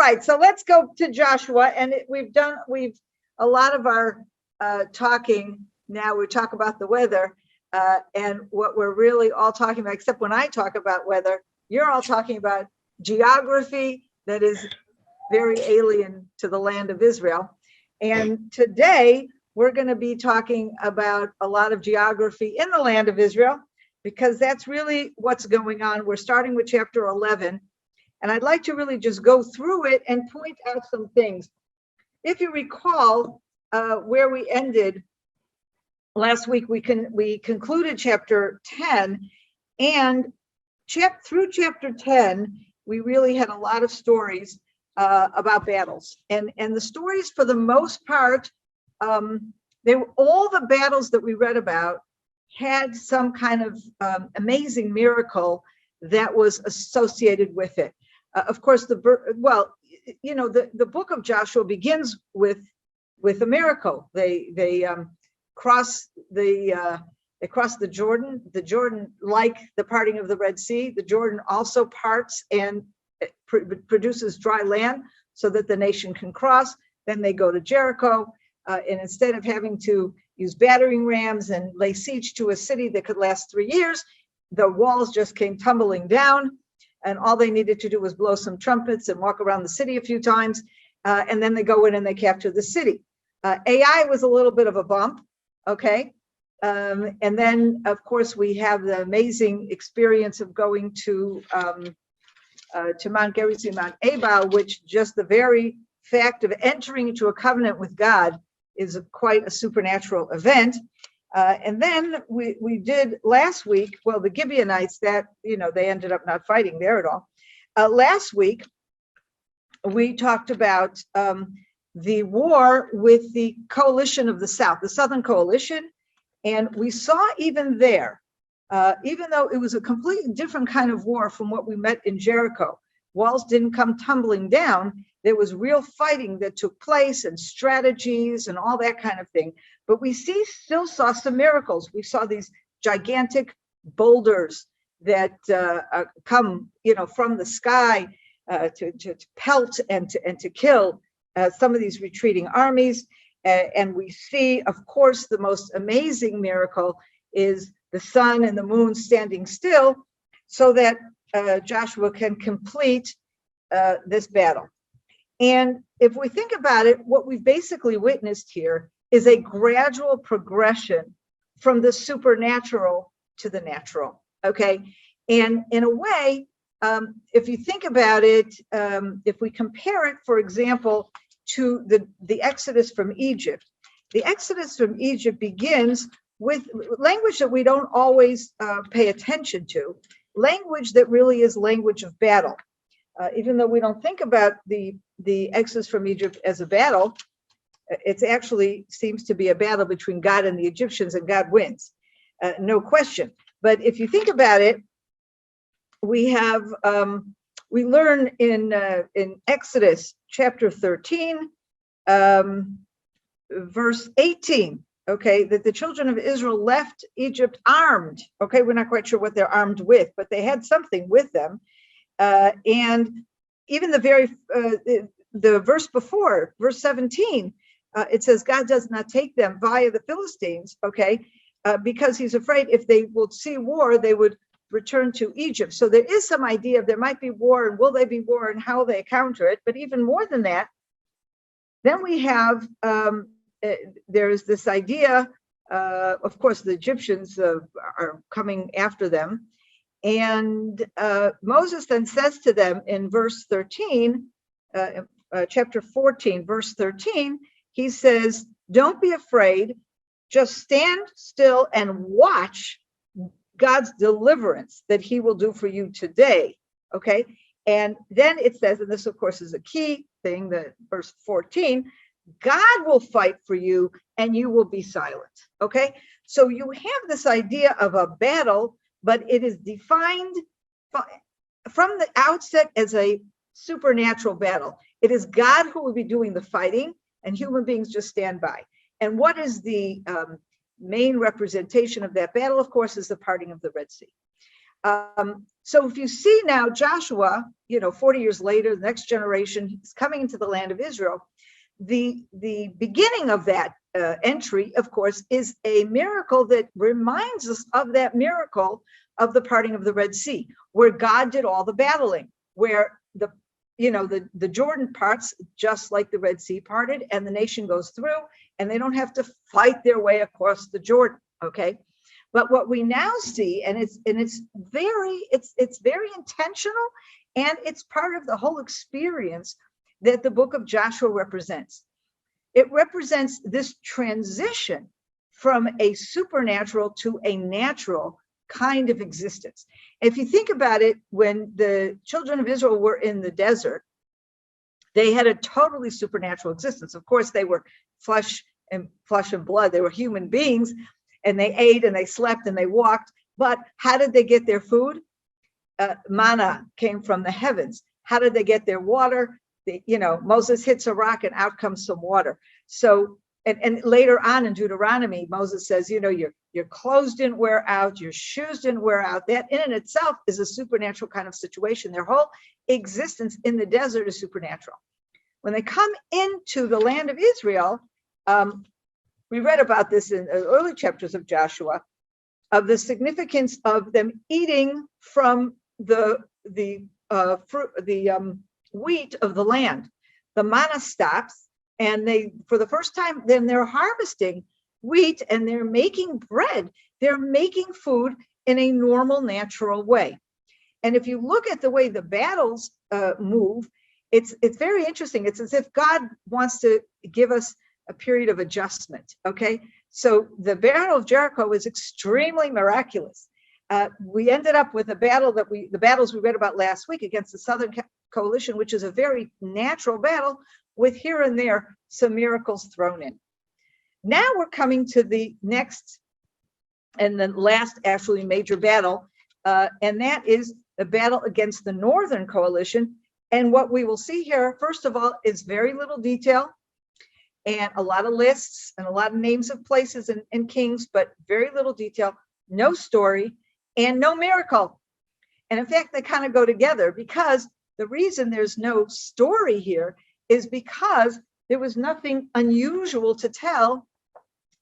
right, so let's go to Joshua, and we've a lot of our talking now. We talk about the weather, and what we're really all talking about, except when I talk about weather, you're all talking about geography that is very alien to the land of Israel. And today we're going to be talking about a lot of geography in the land of Israel, because that's really what's going on. We're starting with chapter 11, and I'd like to really just go through it and point out some things. If you recall where we ended last week, we concluded chapter 10, and through chapter 10, we really had a lot of stories about battles, and the stories, for the most part, they were all the battles that we read about had some kind of amazing miracle that was associated with it. Of course, the book of Joshua begins with a miracle. They cross the Jordan, like the parting of the Red Sea. The Jordan also parts and produces dry land so that the nation can cross. Then they go to Jericho, and instead of having to use battering rams and lay siege to a city that could last 3 years, the walls just came tumbling down, and all they needed to do was blow some trumpets and walk around the city a few times, and then they go in and they capture the city. AI was a little bit of a bump, okay? And then, of course, we have the amazing experience of going to Mount Gerizim, Mount Ebal, which just the very fact of entering into a covenant with God is quite a supernatural event. And then we did last week, well, the Gibeonites, that, they ended up not fighting there at all. Last week, we talked about the war with the coalition of the South, the Southern Coalition. And we saw even there, even though it was a completely different kind of war from what we met in Jericho, walls didn't come tumbling down. There was real fighting that took place and strategies and all that kind of thing. But we still saw some miracles. We saw these gigantic boulders that come, from the sky to pelt and to kill some of these retreating armies. And we see, of course, the most amazing miracle is the sun and the moon standing still so that Joshua can complete this battle. And if we think about it, what we've basically witnessed here is a gradual progression from the supernatural to the natural, okay? And in a way, if you think about it, if we compare it, for example, to the Exodus from Egypt, the Exodus from Egypt begins with language that we don't always pay attention to, language that really is language of battle. Even though we don't think about the Exodus from Egypt as a battle, it actually seems to be a battle between God and the Egyptians, and God wins, no question. But if you think about it, we learn in Exodus chapter 13, verse 18, okay, that the children of Israel left Egypt armed. Okay, we're not quite sure what they're armed with, but they had something with them. And even the verse before, verse 17, it says God does not take them via the Philistines, okay, because he's afraid if they will see war, they would return to Egypt. So there is some idea of there might be war, and will they be war, and how they counter it. But even more than that, then we have, there's this idea, of course, the Egyptians are coming after them. And Moses then says to them in verse 13, chapter 14, verse 13, he says, don't be afraid, just stand still and watch God's deliverance that he will do for you today, okay? And then it says, and this of course is a key thing, that verse 14, God will fight for you and you will be silent, okay? So you have this idea of a battle, but it is defined from the outset as a supernatural battle. It is God who will be doing the fighting, and human beings just stand by. And what is the main representation of that battle, of course, is the parting of the Red Sea. So if you see now Joshua, 40 years later, the next generation is coming into the land of Israel. The beginning of that entry, of course, is a miracle that reminds us of that miracle of the parting of the Red Sea, where God did all the battling, where the Jordan parts just like the Red Sea parted, and the nation goes through, and they don't have to fight their way across the Jordan. Okay, but what we now see, and it's very intentional, and it's part of the whole experience that the book of Joshua represents. It represents this transition from a supernatural to a natural kind of existence. If you think about it, when the children of Israel were in the desert, they had a totally supernatural existence. Of course, they were flesh and blood. They were human beings, and they ate and they slept and they walked. But how did they get their food? Manna came from the heavens. How did they get their water? Moses hits a rock and out comes some water. So, and later on in Deuteronomy, Moses says, your clothes didn't wear out, your shoes didn't wear out. That in and itself is a supernatural kind of situation. Their whole existence in the desert is supernatural. When they come into the land of Israel, we read about this in the early chapters of Joshua, of the significance of them eating from the wheat of the land. The manna stops, and they, for the first time, then they're harvesting wheat and they're making bread. They're making food in a normal, natural way. And if you look at the way the battles move, it's very interesting. It's as if God wants to give us a period of adjustment. Okay, so the Battle of Jericho is extremely miraculous. We ended up with the battles we read about last week against the Southern Coalition, which is a very natural battle with here and there some miracles thrown in. Now we're coming to the next and the last actually major battle, and that is the battle against the Northern Coalition. And what we will see here, first of all, is very little detail and a lot of lists and a lot of names of places and kings, but very little detail, no story, and no miracle. And in fact, they kind of go together, because the reason there's no story here is because there was nothing unusual to tell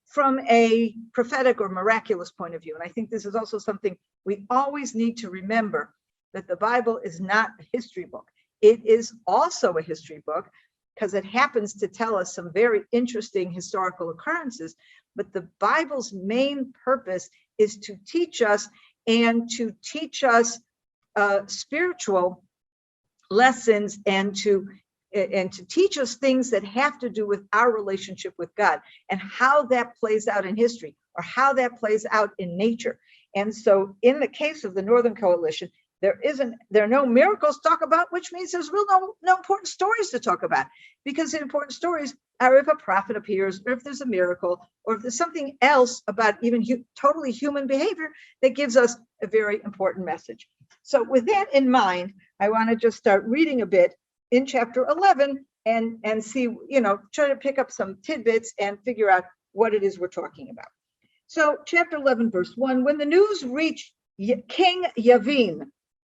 from a prophetic or miraculous point of view. And I think this is also something we always need to remember, that the Bible is not a history book. It is also a history book, because it happens to tell us some very interesting historical occurrences. But the Bible's main purpose is to teach us, and to teach us spiritual lessons, and to teach us things that have to do with our relationship with God, and how that plays out in history, or how that plays out in nature. And so in the case of the Northern Coalition, there are no miracles to talk about, which means there's no important stories to talk about, because the important stories are if a prophet appears, or if there's a miracle, or if there's something else about even totally human behavior that gives us a very important message. So with that in mind, I want to just start reading a bit in chapter 11 and see, try to pick up some tidbits and figure out what it is we're talking about. So chapter 11, verse 1, when the news reached King Yavin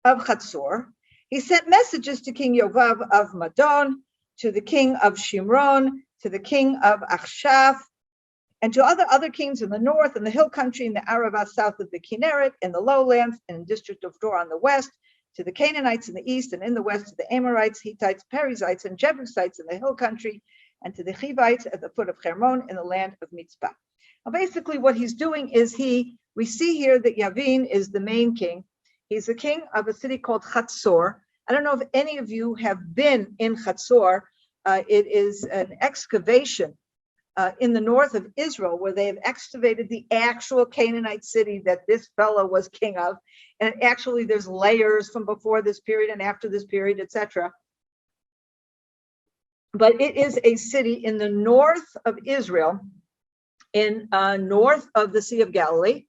of Hatzor, he sent messages to King Yovav of Madon, to the king of Shimron, to the king of Achshaph, and to other kings in the north, and the hill country, in the Arava south of the Kinneret, in the lowlands, and in the district of Dor on the west, to the Canaanites in the east, and in the west to the Amorites, Hittites, Perizzites, and Jebusites in the hill country, and to the Chivites at the foot of Hermon in the land of Mitzpah. Now, basically what he's doing is we see here that Yavin is the main king. He's the king of a city called Hatzor. I don't know if any of you have been in Hatzor. It is an excavation in the north of Israel, where they have excavated the actual Canaanite city that this fellow was king of. And actually there's layers from before this period and after this period, etc. But it is a city in the north of Israel, in north of the Sea of Galilee,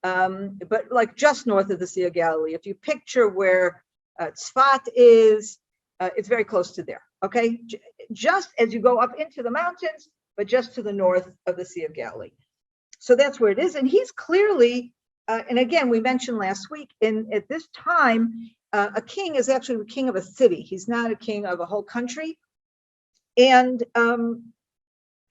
but like just north of the Sea of Galilee. If you picture where Tzfat is, it's very close to there, okay? Just as you go up into the mountains, but just to the north of the Sea of Galilee. So that's where it is. And he's clearly and again, we mentioned last week, at this time, a king is actually the king of a city. He's not a king of a whole country. And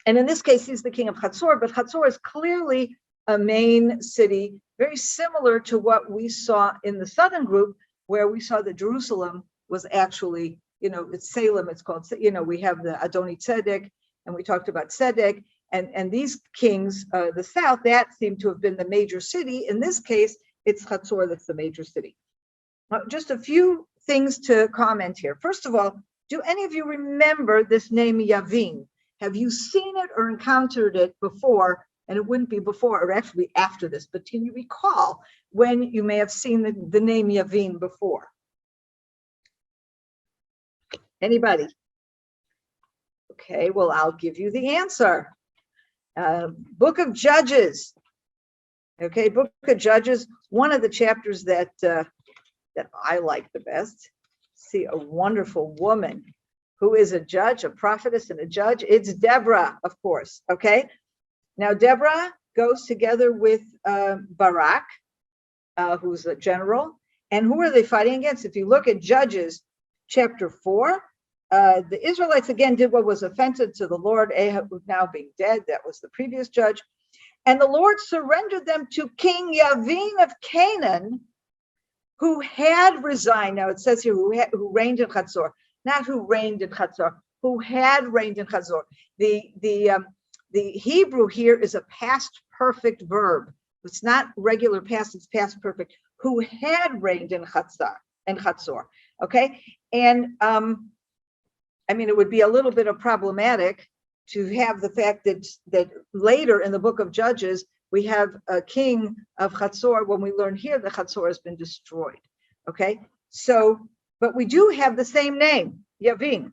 in this case, he's the king of Hatzor, but Hatzor is clearly a main city, very similar to what we saw in the southern group, where we saw that Jerusalem was actually, it's Salem, it's called, we have the Adoni Tzedek, and we talked about Tzedek, and these kings, the south, that seemed to have been the major city. In this case, it's Hatzor that's the major city. Just a few things to comment here. First of all, do any of you remember this name Yavin? Have you seen it or encountered it before? And it wouldn't be before, or actually after this, but can you recall when you may have seen the name Yavin before? Anybody? Okay, well, I'll give you the answer. Book of Judges. Okay, Book of Judges, one of the chapters that I like the best. See a wonderful woman who is a judge, a prophetess and a judge. It's Deborah, of course, okay? Now, Deborah goes together with Barak, who's a general. And who are they fighting against? If you look at Judges chapter 4, the Israelites again did what was offensive to the Lord, Ahab now being dead. That was the previous judge. And the Lord surrendered them to King Yavin of Canaan, who had resigned. Now it says here who reigned in Hatzor, not who reigned in Hatzor, who had reigned in Hatzor. The Hebrew here is a past perfect verb. It's not regular past, it's past perfect. Who had reigned in Hatzor, okay? And it would be a little bit of problematic to have the fact that later in the book of Judges, we have a king of Hatzor when we learn here that Hatzor has been destroyed, okay? So, but we do have the same name, Yavin,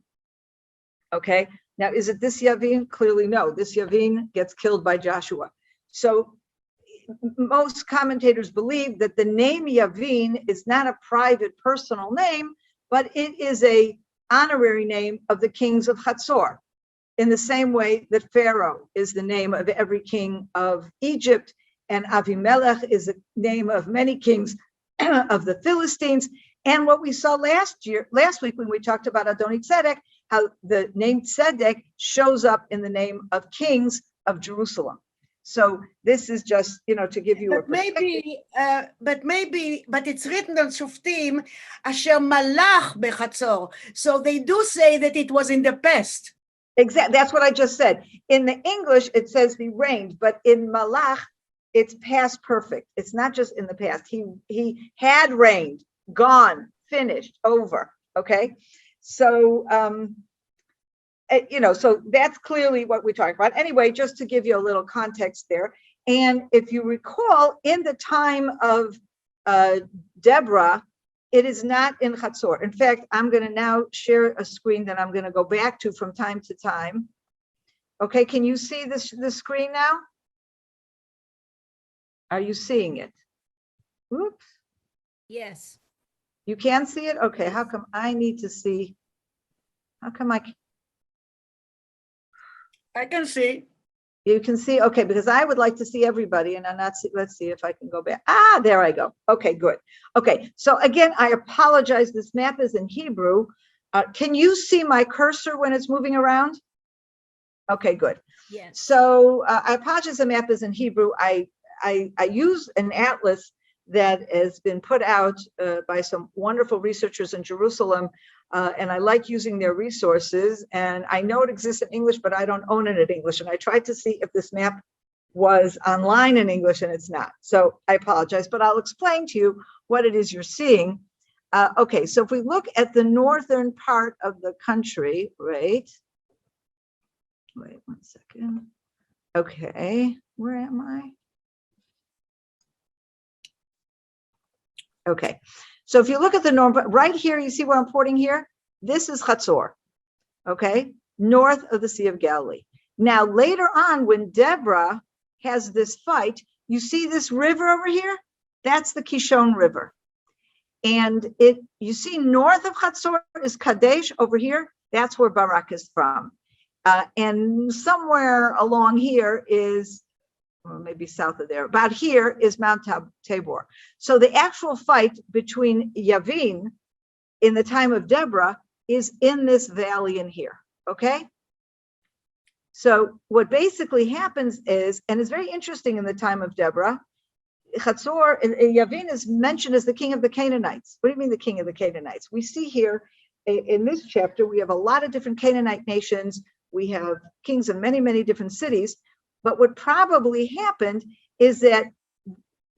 okay? Now, is it this Yavin? Clearly no, this Yavin gets killed by Joshua. So most commentators believe that the name Yavin is not a private personal name, but it is a honorary name of the kings of Hatzor, in the same way that Pharaoh is the name of every king of Egypt, and Avimelech is the name of many kings of the Philistines. And what we saw last week when we talked about Adoni Tzedek, how the name Tzedek shows up in the name of kings of Jerusalem. So this is just, to give you a perspective. But it's written on Shoftim, Asher Malach Bechatzor. So they do say that it was in the past. Exactly, that's what I just said. In the English, it says he reigned, but in Malach, it's past perfect. It's not just in the past. He had reigned, gone, finished, over. Okay, so so that's clearly what we talk about. Anyway, just to give you a little context there. And if you recall, in the time of Deborah, it is not in Hatzor. In fact, I'm going to now share a screen that I'm going to go back to from time to time. Okay, can you see the screen now? Are you seeing it? Oops. Yes. You can see it? Okay, how come I need to see? How come I can see. You can see, okay, because I would like to see everybody and I'm not, let's see if I can go back. There I go. Okay, good. Okay, so again, I apologize. This map is in Hebrew. Can you see my cursor when it's moving around? Okay, good. Yes. So I apologize, the map is in Hebrew. I use an atlas that has been put out by some wonderful researchers in Jerusalem, and I like using their resources. And I know it exists in English, but I don't own it in English. And I tried to see if this map was online in English, and it's not. So I apologize, but I'll explain to you what it is you're seeing. Okay, so if we look at the northern part of the country, right? Wait 1 second. Okay, where am I? Okay, so if you look at the north, right here, you see what I'm pointing here? This is Hatzor, okay? North of the Sea of Galilee. Now, later on, when Deborah has this fight, you see this river over here? That's the Kishon River. And you see north of Hatzor is Kadesh over here. That's where Barak is from. And somewhere along here is or maybe south of there. About here is Mount Tabor. So the actual fight between Yavin in the time of Deborah is in this valley in here, okay? So what basically happens is, and it's very interesting in the time of Deborah, Chatzor, Yavin is mentioned as the king of the Canaanites. What do you mean the king of the Canaanites? We see here in this chapter, we have a lot of different Canaanite nations. We have kings in many, many different cities. But what probably happened is that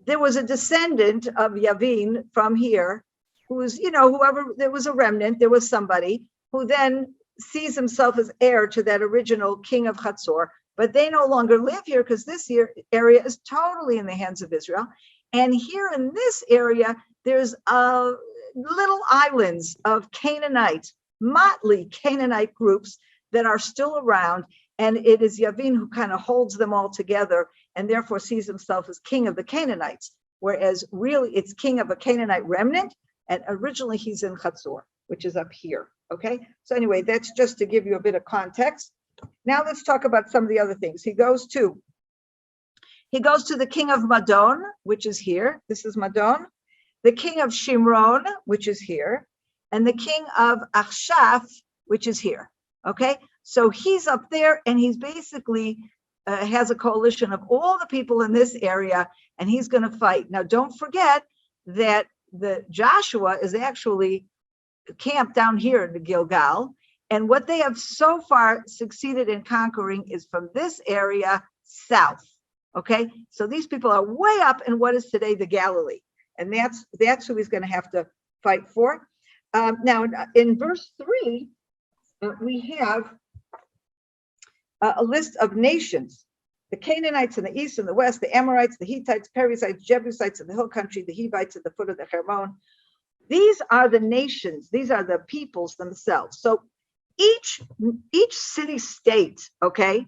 there was a descendant of Yavin from here, who was, whoever, there was a remnant, there was somebody who then sees himself as heir to that original king of Chatzor, but they no longer live here because this area is totally in the hands of Israel. And here in this area, there's little islands of Canaanite, motley Canaanite groups that are still around. And it is Yavin who kind of holds them all together and therefore sees himself as king of the Canaanites, whereas really it's king of a Canaanite remnant. And originally he's in Chatzor, which is up here. Okay, so anyway, that's just to give you a bit of context. Now let's talk about some of the other things. He goes to the king of Madon, which is here. This is Madon. The king of Shimron, which is here, and the king of Achshaph, which is here. Okay, so he's up there, and he's basically has a coalition of all the people in this area, and he's going to fight. Now, don't forget that the Joshua is actually camped down here in the Gilgal, and what they have so far succeeded in conquering is from this area south. Okay, so these people are way up in what is today the Galilee, and that's who he's going to have to fight for. Now, in verse 3, we have a list of nations: the Canaanites in the east and the west, the Amorites, the Hittites, Perizzites, Jebusites in the hill country, the Hivites at the foot of the Hermon. These are the nations, these are the peoples themselves. So each city-state, okay,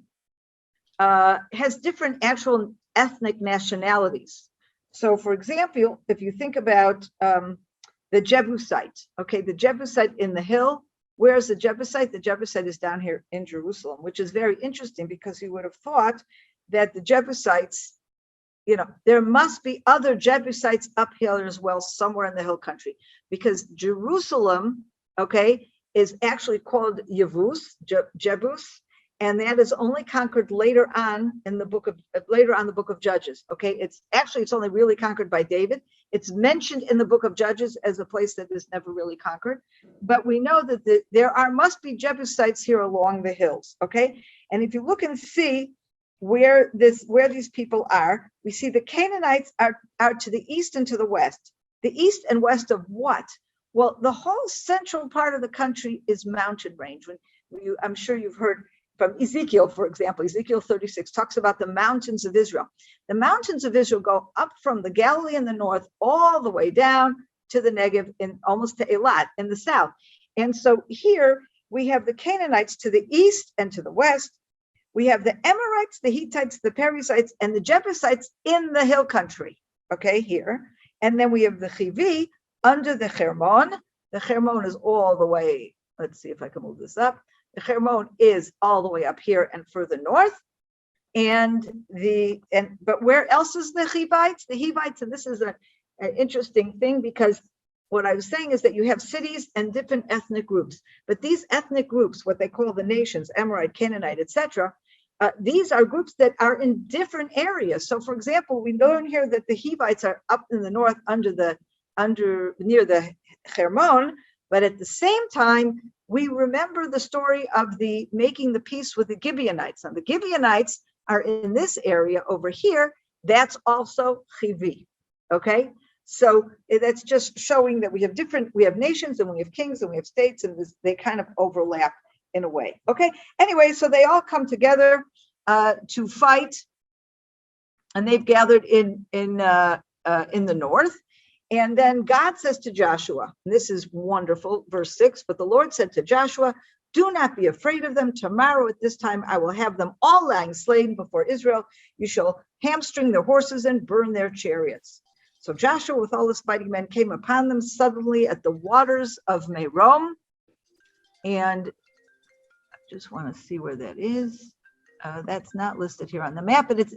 has different actual ethnic nationalities. So for example, if you think about the Jebusite, okay, the Jebusite in the hill, where's the Jebusite? The Jebusite is down here in Jerusalem, which is very interesting because you would have thought that the Jebusites, there must be other Jebusites up here as well, somewhere in the hill country, because Jerusalem, okay, is actually called Yevus, Jebus, and that is only conquered later on the book of Judges. Okay, it's only really conquered by David. It's mentioned in the book of Judges as a place that is never really conquered, but we know that there must be Jebusites here along the hills. Okay, and if you look and see where these people are, we see the Canaanites are to the east and to the west. The east and west of what? Well, the whole central part of the country is mountain range. I'm sure you've heard from Ezekiel, for example. Ezekiel 36 talks about the mountains of Israel. The mountains of Israel go up from the Galilee in the north all the way down to the Negev, almost to Eilat in the south. And so here we have the Canaanites to the east and to the west. We have the Amorites, the Hittites, the Perizzites, and the Jebusites in the hill country, okay, here. And then we have the Chivi under the Hermon. The Hermon is all the way, let's see if I can move this up. The Hermon is all the way up here and further north. But where else is the Hivites? The Hivites, and this is an interesting thing, because what I was saying is that you have cities and different ethnic groups, but these ethnic groups, what they call the nations, Amorite, Canaanite, etc., these are groups that are in different areas. So, for example, we learn here that the Hivites are up in the north near the Hermon, but at the same time, we remember the story of making the peace with the Gibeonites. Now, the Gibeonites are in this area over here. That's also Chivi. Okay, so that's just showing that we have nations and we have kings and we have states, and they kind of overlap in a way. Okay, anyway, so they all come together to fight, and they've gathered in the north. And then God says to Joshua, and this is wonderful, verse 6, but the Lord said to Joshua, do not be afraid of them. Tomorrow at this time I will have them all lying slain before Israel. You shall hamstring their horses and burn their chariots. So Joshua with all his fighting men came upon them suddenly at the waters of Merom. And I just want to see where that is. That's not listed here on the map, but it's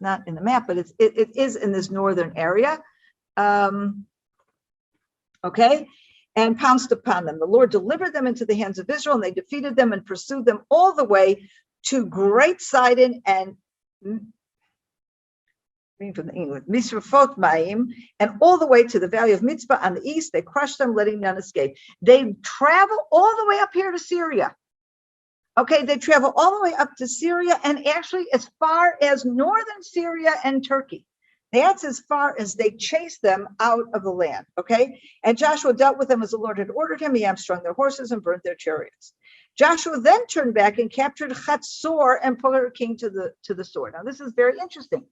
not in the map, but it is in this northern area. Okay, and pounced upon them. The Lord delivered them into the hands of Israel, and they defeated them and pursued them all the way to Great Sidon and from the English, Misrafot Maim, and all the way to the valley of Mitzvah on the east. They crushed them, letting none escape. They travel all the way up here to Syria. Okay, they travel all the way up to Syria and actually as far as northern Syria and Turkey. That's as far as they chased them out of the land, okay? And Joshua dealt with them as the Lord had ordered him. He hamstrung their horses and burnt their chariots. Joshua then turned back and captured Chatzor and put her king to the sword. Now, this is very interesting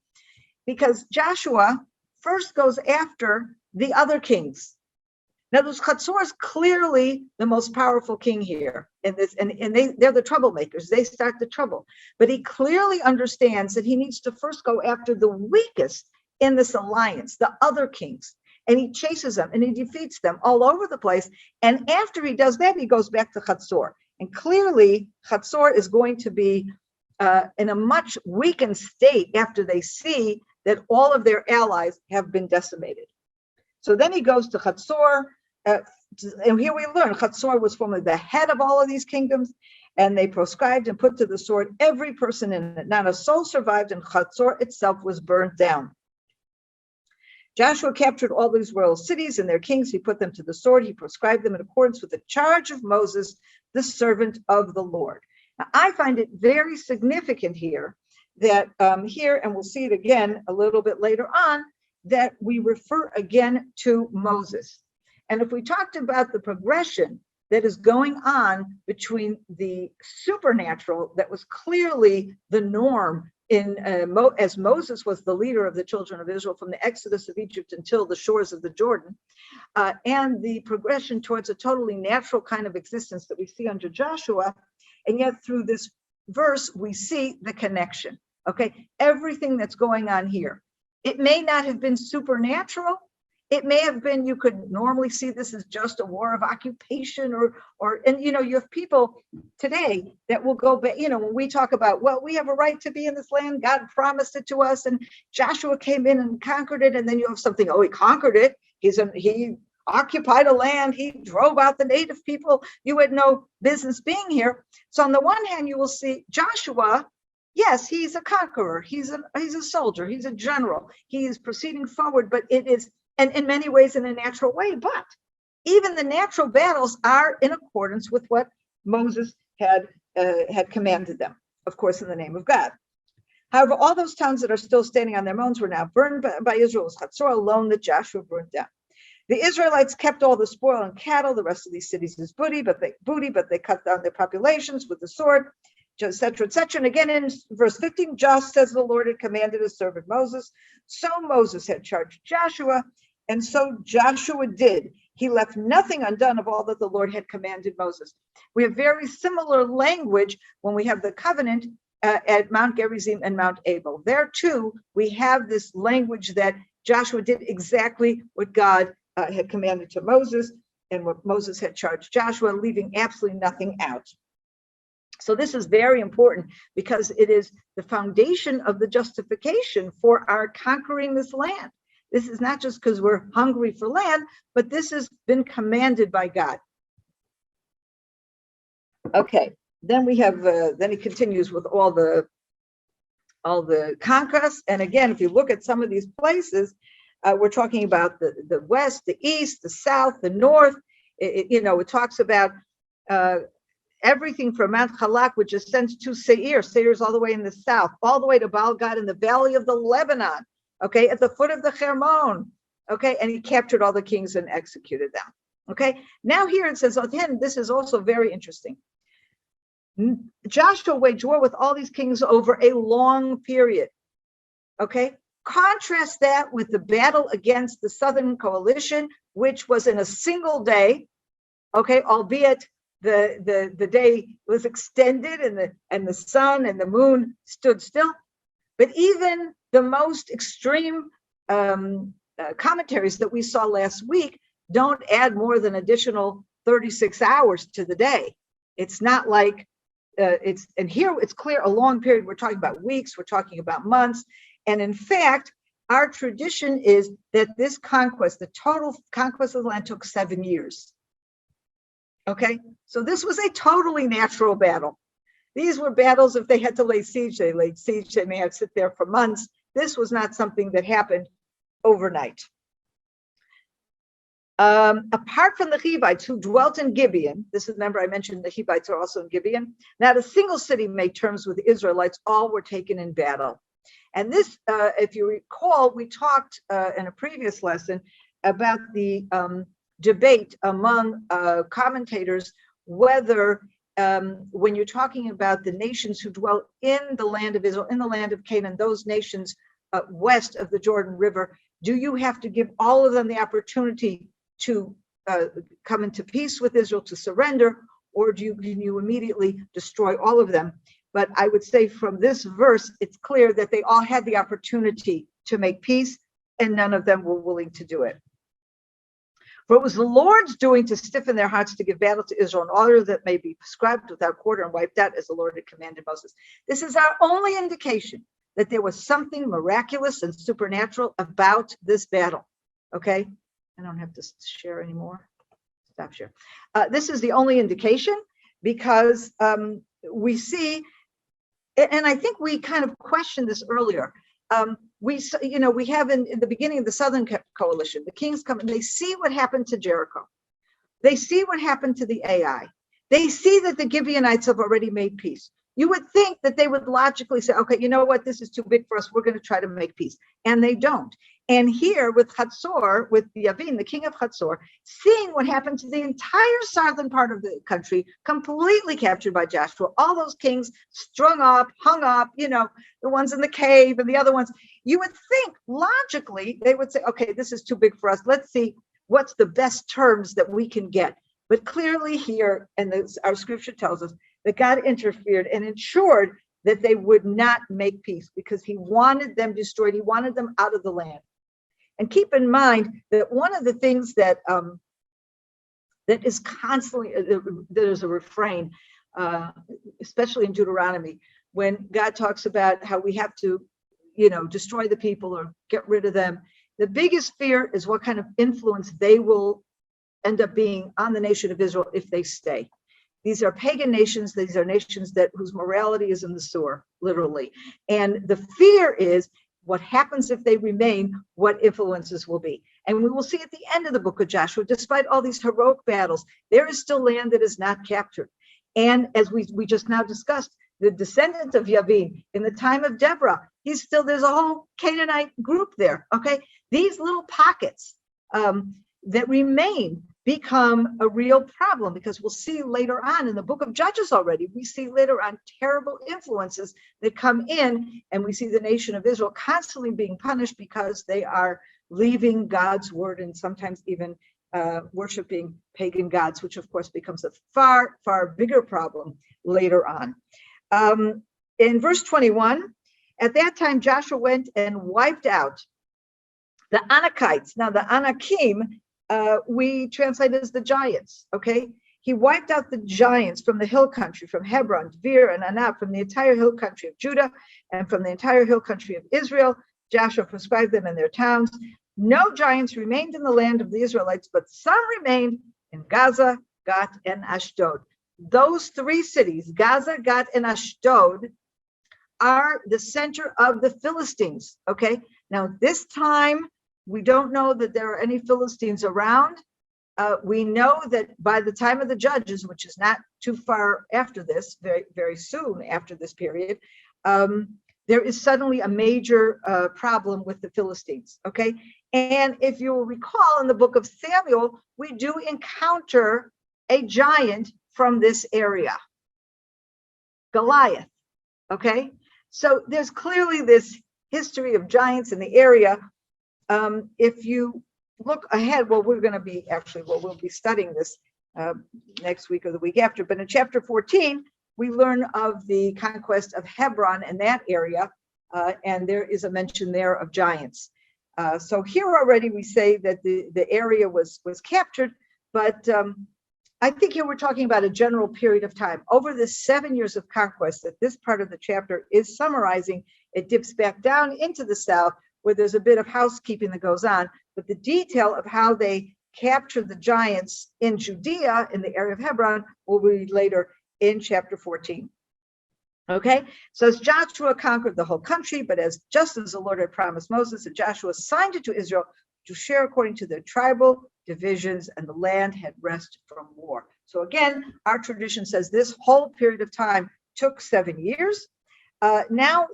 because Joshua first goes after the other kings. Now, Chatzor is clearly the most powerful king here in this, and they're the troublemakers. They start the trouble. But he clearly understands that he needs to first go after the weakest in this alliance, the other kings, and he chases them and he defeats them all over the place. And after he does that, he goes back to Chatzor. And clearly, Chatzor is going to be in a much weakened state after they see that all of their allies have been decimated. So then he goes to Chatzor, and here we learn Chatzor was formerly the head of all of these kingdoms, and they proscribed and put to the sword every person in it. Not a soul survived, and Chatzor itself was burned down. Joshua captured all these royal cities and their kings. He put them to the sword. He proscribed them in accordance with the charge of Moses, the servant of the Lord. Now, I find it very significant here that here, and we'll see it again a little bit later on, that we refer again to Moses. And if we talked about the progression that is going on between the supernatural that was clearly the norm as Moses was the leader of the children of Israel from the exodus of Egypt until the shores of the Jordan, and the progression towards a totally natural kind of existence that we see under Joshua, and yet through this verse we see the connection. Okay, everything that's going on here. It may not have been supernatural. It may have been, you could normally see this as just a war of occupation and you have people today that will go back, when we talk about, well, we have a right to be in this land, God promised it to us, and Joshua came in and conquered it, and then you have something, he conquered it, he occupied a land, he drove out the native people, you had no business being here. So on the one hand, you will see Joshua, yes, he's a conqueror, he's a soldier, he's a general, he is proceeding forward, but it is, and in many ways in a natural way, but even the natural battles are in accordance with what Moses had commanded them, of course, in the name of God. However, all those towns that are still standing on their mounds were now burned by Israel. It was Chatzor alone that Joshua burned down. The Israelites kept all the spoil and cattle, the rest of these cities as booty, but they cut down their populations with the sword, etc., etc. And again, in verse 15, just as the Lord had commanded his servant Moses, so Moses had charged Joshua, and so Joshua did. He left nothing undone of all that the Lord had commanded Moses. We have very similar language when we have the covenant at Mount Gerizim and Mount Abel. There too, we have this language that Joshua did exactly what God had commanded to Moses and what Moses had charged Joshua, leaving absolutely nothing out. So this is very important because it is the foundation of the justification for our conquering this land. This is not just because we're hungry for land, but this has been commanded by God. Okay, then we have, then he continues with all the conquests. And again, if you look at some of these places, we're talking about the west, the east, the south, the north. It talks about everything from Mount Halak, which ascends to Seir. Seir is all the way in the south, all the way to Baal Gad in the valley of the Lebanon. Okay, at the foot of the Hermon. Okay, and he captured all the kings and executed them. Okay, now here it says, again, this is also very interesting. Joshua waged war with all these kings over a long period. Okay, contrast that with the battle against the Southern Coalition, which was in a single day. Okay, albeit the day was extended and the sun and the moon stood still. But even the most extreme commentaries that we saw last week don't add more than additional 36 hours to the day. It's not like and here it's clear a long period. We're talking about weeks, we're talking about months. And in fact, our tradition is that this conquest, the total conquest of the land, took 7 years. Okay, so this was a totally natural battle. These were battles, if they had to lay siege, they laid siege, they may have to sit there for months. This was not something that happened overnight. Apart from the Hivites who dwelt in Gibeon, this is, remember I mentioned the Hivites are also in Gibeon, not a single city made terms with the Israelites, all were taken in battle. And this, if you recall, we talked in a previous lesson about the debate among commentators whether when you're talking about the nations who dwell in the land of Israel, in the land of Canaan, those nations west of the Jordan River, do you have to give all of them the opportunity to come into peace with Israel, to surrender, or can you immediately destroy all of them? But I would say from this verse, it's clear that they all had the opportunity to make peace, and none of them were willing to do it. For it was the Lord's doing to stiffen their hearts to give battle to Israel in order that may be prescribed without quarter and wiped out as the Lord had commanded Moses. This is our only indication that there was something miraculous and supernatural about this battle. Okay, I don't have to share anymore. Stop share. This is the only indication because we see, and I think we kind of questioned this earlier. We have in the beginning of the Southern Coalition, the kings come and they see what happened to Jericho. They see what happened to the Ai. They see that the Gibeonites have already made peace. You would think that they would logically say, okay, you know what, this is too big for us. We're going to try to make peace. And they don't. And here with Hatzor, with Yavin, the king of Hatzor, seeing what happened to the entire southern part of the country, completely captured by Joshua, all those kings strung up, hung up, the ones in the cave and the other ones, you would think logically they would say, okay, this is too big for us. Let's see what's the best terms that we can get. But clearly here, and our scripture tells us that God interfered and ensured that they would not make peace because he wanted them destroyed. He wanted them out of the land. And keep in mind that one of the things that that is constantly, there's a refrain, especially in Deuteronomy, when God talks about how we have to, destroy the people or get rid of them. The biggest fear is what kind of influence they will end up being on the nation of Israel if they stay. These are pagan nations. These are nations whose morality is in the sewer, literally. And the fear is what happens if they remain, what influences will be. And we will see at the end of the book of Joshua, despite all these heroic battles, there is still land that is not captured. And as we just now discussed, the descendant of Yavin in the time of Deborah, there's a whole Canaanite group there, okay? These little pockets that remain become a real problem because we'll see later on in the book of Judges already, we see later on terrible influences that come in, and we see the nation of Israel constantly being punished because they are leaving God's word and sometimes even worshiping pagan gods, which of course becomes a far, far bigger problem later on. In verse 21, at that time Joshua went and wiped out the Anakites. Now the Anakim, we translate as the giants, okay? He wiped out the giants from the hill country, from Hebron, Dvir, and Anab, from the entire hill country of Judah, and from the entire hill country of Israel. Joshua prescribed them in their towns. No giants remained in the land of the Israelites, but some remained in Gaza, Gat, and Ashdod. Those three cities, Gaza, Gat, and Ashdod, are the center of the Philistines, okay? Now, this time, we don't know that there are any Philistines around. We know that by the time of the Judges, which is not too far after this, very, very soon after this period, there is suddenly a major problem with the Philistines, okay? And if you will recall in the book of Samuel, we do encounter a giant from this area, Goliath, okay? So there's clearly this history of giants in the area. If you look ahead, we'll be studying this next week or the week after, but in chapter 14, we learn of the conquest of Hebron in that area, and there is a mention there of giants. So here already we say that the area was captured, but I think here we're talking about a general period of time. Over the 7 years of conquest that this part of the chapter is summarizing, it dips back down into the south where there's a bit of housekeeping that goes on, but the detail of how they captured the giants in Judea, in the area of Hebron, will read later in chapter 14. Okay, so as Joshua conquered the whole country, but just as the Lord had promised Moses, and Joshua assigned it to Israel to share according to their tribal divisions, and the land had rest from war. So again, our tradition says this whole period of time took 7 years. Now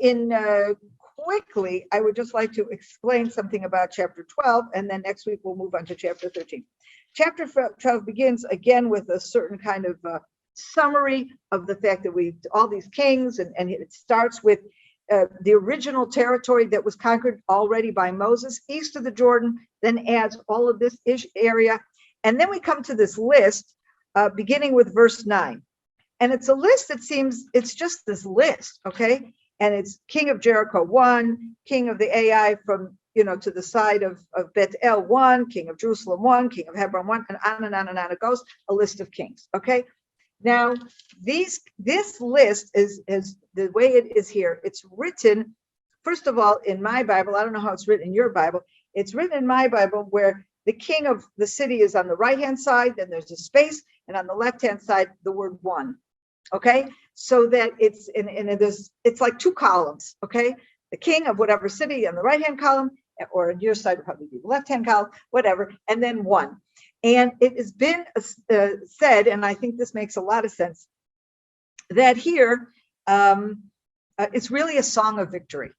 quickly, I would just like to explain something about chapter 12, and then next week we'll move on to chapter 13. Chapter 12 begins again with a certain kind of summary of the fact that all these kings, and it starts with the original territory that was conquered already by Moses east of the Jordan, then adds all of this area. And then we come to this list, beginning with verse 9. And it's a list that seems, it's just this list, okay? And it's king of Jericho 1, king of the Ai from, to the side of Bethel 1, king of Jerusalem 1, king of Hebron 1, and on and on and on it goes, a list of kings, okay? Now, this list is the way it is here. It's written, first of all, in my Bible. I don't know how it's written in your Bible. It's written in my Bible where the king of the city is on the right-hand side, then there's a space, and on the left-hand side, the word one. Okay, so that it's like two columns. Okay, the king of whatever city on the right-hand column, or on your side would probably be the left-hand column, whatever, and then one. And it has been said, and I think this makes a lot of sense, that here it's really a song of victory.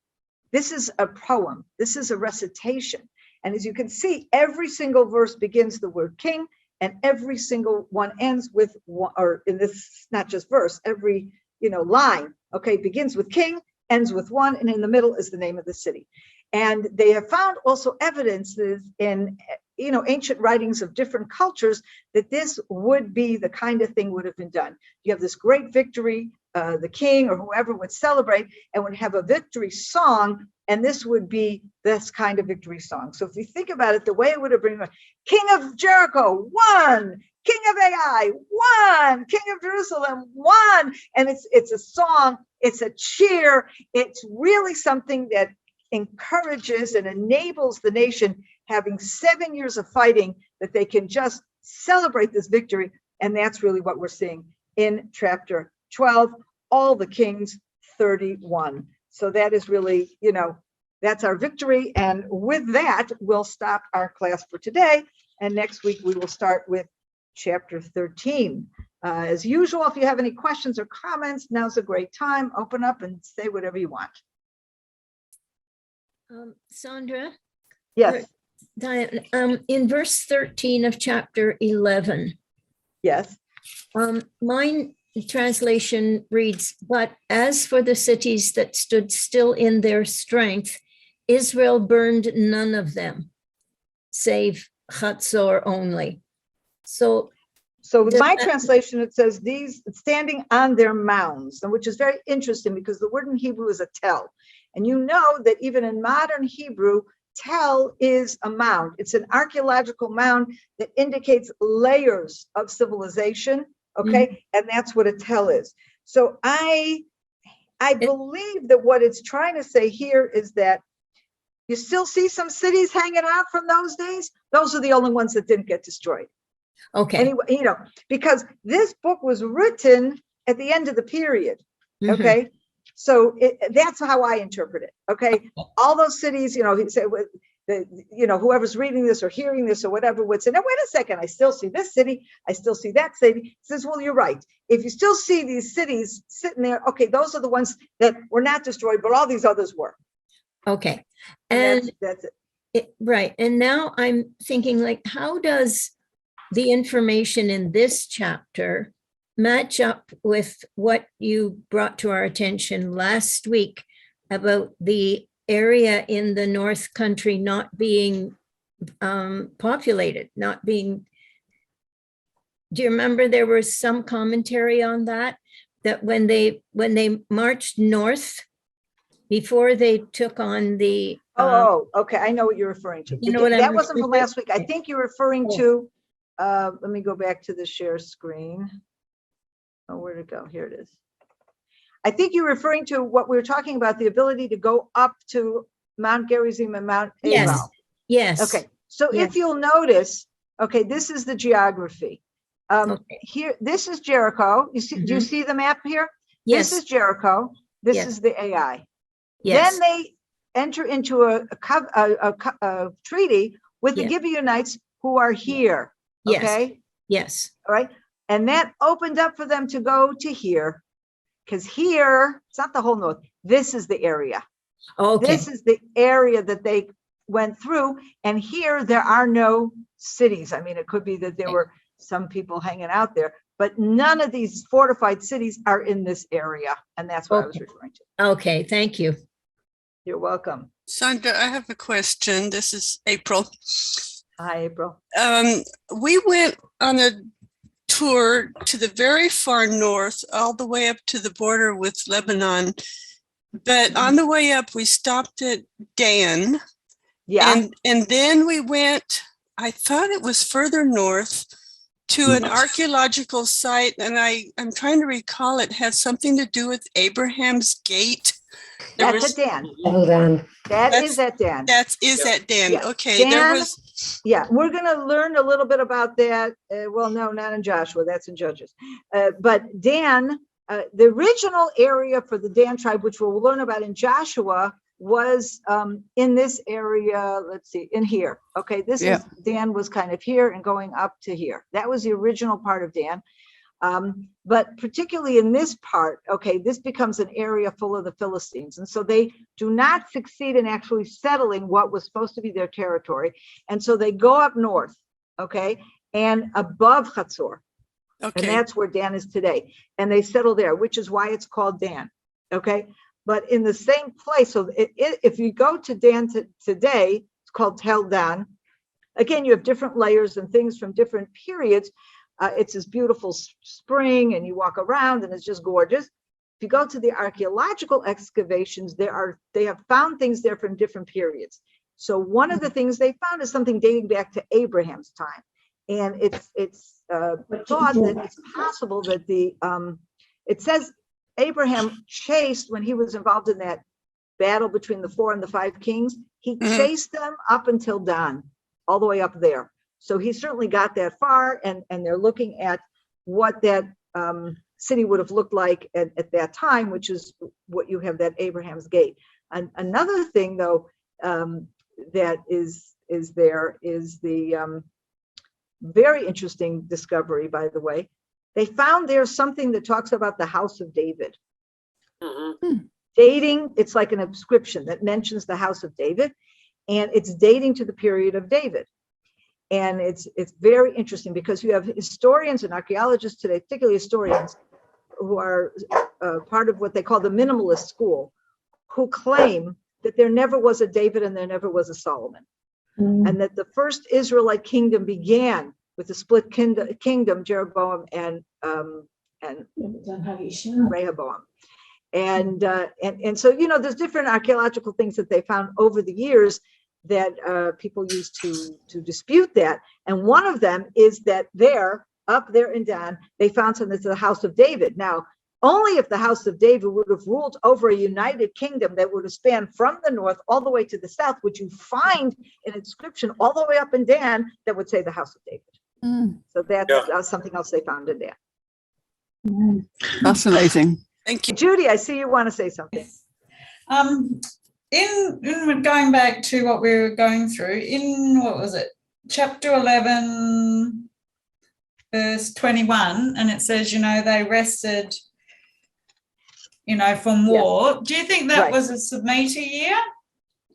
This is a poem. This is a recitation. And as you can see, every single verse begins the word king, and every single one ends with one, or in this, not just verse, every line, okay, begins with king, ends with one, and in the middle is the name of the city. And they have found also evidences in ancient writings of different cultures that this would be the kind of thing would have been done. You have this great victory, the king or whoever would celebrate and would have a victory song, and this would be this kind of victory song. So if you think about it, the way it would have been, king of Jericho, one, king of Ai, one, king of Jerusalem, one, and it's a song, it's a cheer, it's really something that encourages and enables the nation, having 7 years of fighting, that they can just celebrate this victory. And that's really what we're seeing in chapter 12, all the kings 31. So that is really, that's our victory. And with that, we'll stop our class for today. And next week, we will start with chapter 13. As usual, if you have any questions or comments, now's a great time. Open up and say whatever you want. Sondra? Yes. Diane, in verse 13 of chapter 11. Yes. Mine translation reads, but as for the cities that stood still in their strength, Israel burned none of them, save Chatzor only. So with my translation, it says these standing on their mounds, which is very interesting because the word in Hebrew is a tel. And you know that even in modern Hebrew, tel is a mound. It's an archaeological mound that indicates layers of civilization, okay? Mm-hmm. And that's what a tel is. So I believe that what it's trying to say here is that you still see some cities hanging out from those days. Those are the only ones that didn't get destroyed. Okay. Anyway, because this book was written at the end of the period, okay? Mm-hmm. So that's how I interpret it. Okay, all those cities, he said, whoever's reading this or hearing this or whatever would say, "Now wait a second, I still see this city, I still see that city." He says, "Well, you're right. If you still see these cities sitting there, okay, those are the ones that were not destroyed, but all these others were." Okay, and that's it. Right, and now I'm thinking, like, how does the information in this chapter match up with what you brought to our attention last week about the area in the North Country not being populated, not being, do you remember there was some commentary on that when they marched north before they took on the okay, I know what you're referring to. You know what that wasn't from last week. I think you're referring to let me go back to the share screen. Oh, where'd it go? Here it is. I think you're referring to what we were talking about, the ability to go up to Mount Gerizim and Mount Yes. Ebal. Yes. Okay, so Yes. if you'll notice, okay, this is the geography. Okay. Here, this is Jericho. You see, do you Mhm. see the map here? Yes. This is Jericho. This Yes. is the AI. Yes. Then they enter into a treaty with the Yeah. Gibeonites who are here. Yes. Okay, Yes. all right, and that opened up for them to go to here, because here it's not the whole north. This is the area. Okay. This is the area that they went through, and here there are no cities. I mean, it could be that there were some people hanging out there, but none of these fortified cities are in this area, and that's what I was Okay. referring to. Okay. Thank you. You're welcome. Sondra, I have a question. This is April. Hi, April. We went on a tour to the very far north, all the way up to the border with Lebanon. But on the way up, we stopped at Dan. Yeah, And then we went, I thought it was further north, to an archaeological site. And I'm trying to recall, it had something to do with Abraham's Gate. There that's was- at Dan. Hold on. That That's- is at Dan. That is at Dan. Yeah. Okay, there Dan- was, Yeah, we're going to learn a little bit about that. Well, no, not in Joshua. That's in Judges. But Dan, the original area for the Dan tribe, which we'll learn about in Joshua, was in this area. Let's see, in here. Okay, this is Dan was kind of here and going up to here. That was the original part of Dan. But particularly in this part, okay, this becomes an area full of the Philistines. And so they do not succeed in actually settling what was supposed to be their territory. And so they go up north, okay, and above Hatzor. And okay, that's where Dan is today. And they settle there, which is why it's called Dan, okay? But in the same place, so if you go to Dan today, it's called Tel Dan. Again, you have different layers and things from different periods. It's this beautiful spring, and you walk around, and it's just gorgeous. If you go to the archaeological excavations, they have found things there from different periods. So one of the things they found is something dating back to Abraham's time, and it's thought that it's possible that it says Abraham chased, when he was involved in that battle between the 4 and the 5 kings, he chased them up until Dan, all the way up there. So he certainly got that far, and they're looking at what that city would have looked like at that time, which is what you have, that Abraham's Gate. And another thing, though, that is there is the very interesting discovery, by the way. They found there something that talks about the house of David. Dating, it's like an inscription that mentions the house of David, and it's dating to the period of David. And it's very interesting, because you have historians and archaeologists today, particularly historians, who are part of what they call the minimalist school, who claim that there never was a David and there never was a Solomon. And that the first Israelite kingdom began with the split kingdom, Jeroboam and Rehoboam. And so, you know, there's different archaeological things that they found over the years that people use to dispute that. And one of them is that up there in Dan, they found something that's the house of David. Now, only if the house of David would have ruled over a united kingdom that would have spanned from the north all the way to the south, would you find an inscription all the way up in Dan that would say the house of David. So that's something else they found in Dan. Fascinating. thank you. Judy, I see you want to say something. In going back to what we were going through, in what was it, chapter 11, verse 21, and it says, you know, they rested, you know, from war. Do you think that Right. was a Shemitah year?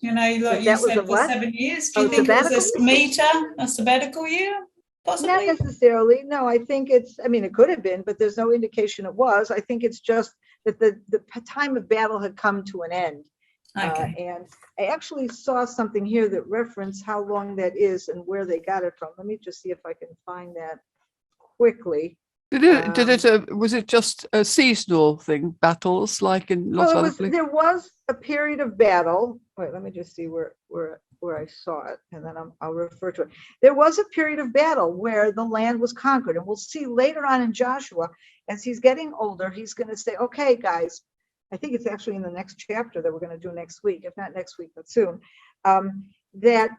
You know, like you That was said, a for what? 7 years. Do you Oh, think it was a sabbatical? Shemitah, a sabbatical year? Not Possibly. necessarily. No, I think it could have been, but there's no indication it was. I think it's just that the time of battle had come to an end. Okay. And I actually saw something here that referenced how long that is and where they got it from. Let me just see if I can find that quickly. Was it just a seasonal thing, battles like in lots of other places? There was a period of battle. Wait, let me just see where where I saw it, and then I'll refer to it. There was a period of battle where the land was conquered, and we'll see later on in Joshua, as he's getting older, he's going to say, okay, guys, I think it's actually in the next chapter that we're going to do next week, if not next week, but soon, that,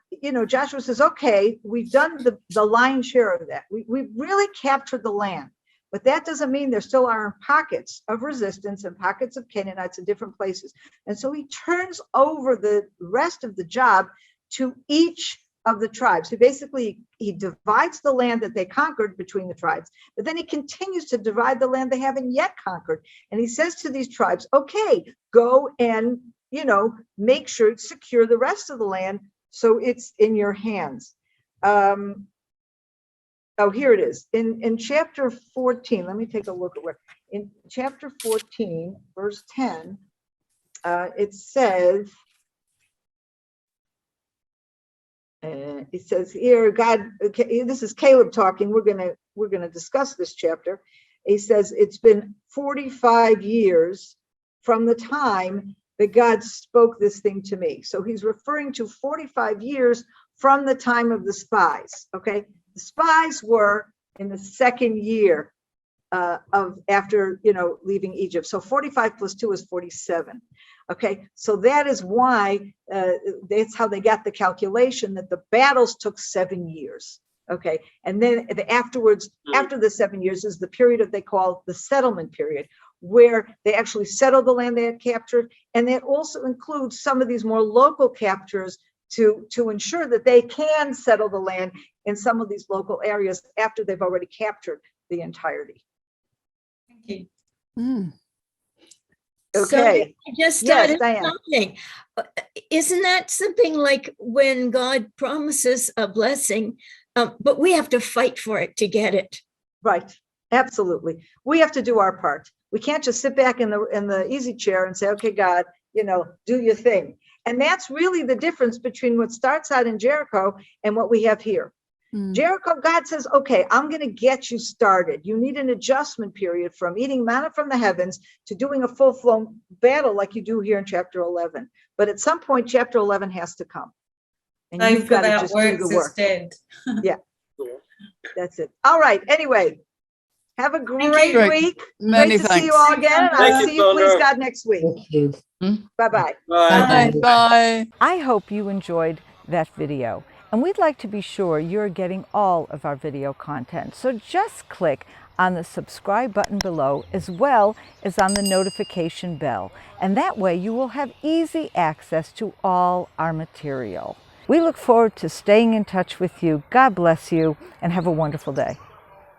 Joshua says, okay, we've done the lion's share of that. We really captured the land. But that doesn't mean there still are pockets of resistance and pockets of Canaanites in different places. And so he turns over the rest of the job to each of the tribes. So basically, he divides the land that they conquered between the tribes, but then he continues to divide the land they haven't yet conquered. And he says to these tribes, okay, go and, make sure to secure the rest of the land so it's in your hands. Oh, here it is. In chapter 14, let me take a look at where. In chapter 14, verse 10, it says here, God, okay, this is Caleb talking. We're gonna discuss this chapter. He says it's been 45 years from the time that God spoke this thing to me. So he's referring to 45 years from the time of the spies. Okay. The spies were in the second year of after, leaving Egypt. So 45 plus 2 is 47. Okay, so that is why that's how they got the calculation that the battles took 7 years. Okay, and then afterwards, after the 7 years is the period that they call the settlement period, where they actually settled the land they had captured. And that also includes some of these more local captures to ensure that they can settle the land in some of these local areas after they've already captured the entirety. Thank you. Mm. Okay. So I just Yes, started Diane. something. Isn't that something like when God promises a blessing, but we have to fight for it to get it? Right. Absolutely. We have to do our part. We can't just sit back in the easy chair and say, okay, God, do your thing. And that's really the difference between what starts out in Jericho and what we have here. Mm. Jericho, God says, okay, I'm going to get you started. You need an adjustment period from eating manna from the heavens to doing a full-blown battle like you do here in chapter 11. But at some point, chapter 11 has to come. And Faith you've got to without just do the works work. is dead. Yeah, that's it. All right. Anyway, have a great you. Great. week. Many Great to see you thanks. all again. And Thank I'll you, see you, please, Sondra. God, next week. Mm. Bye-bye. Bye. Bye. I hope you enjoyed that video, and we'd like to be sure you're getting all of our video content. So just click on the subscribe button below as well as on the notification bell, and that way you will have easy access to all our material. We look forward to staying in touch with you. God bless you and have a wonderful day.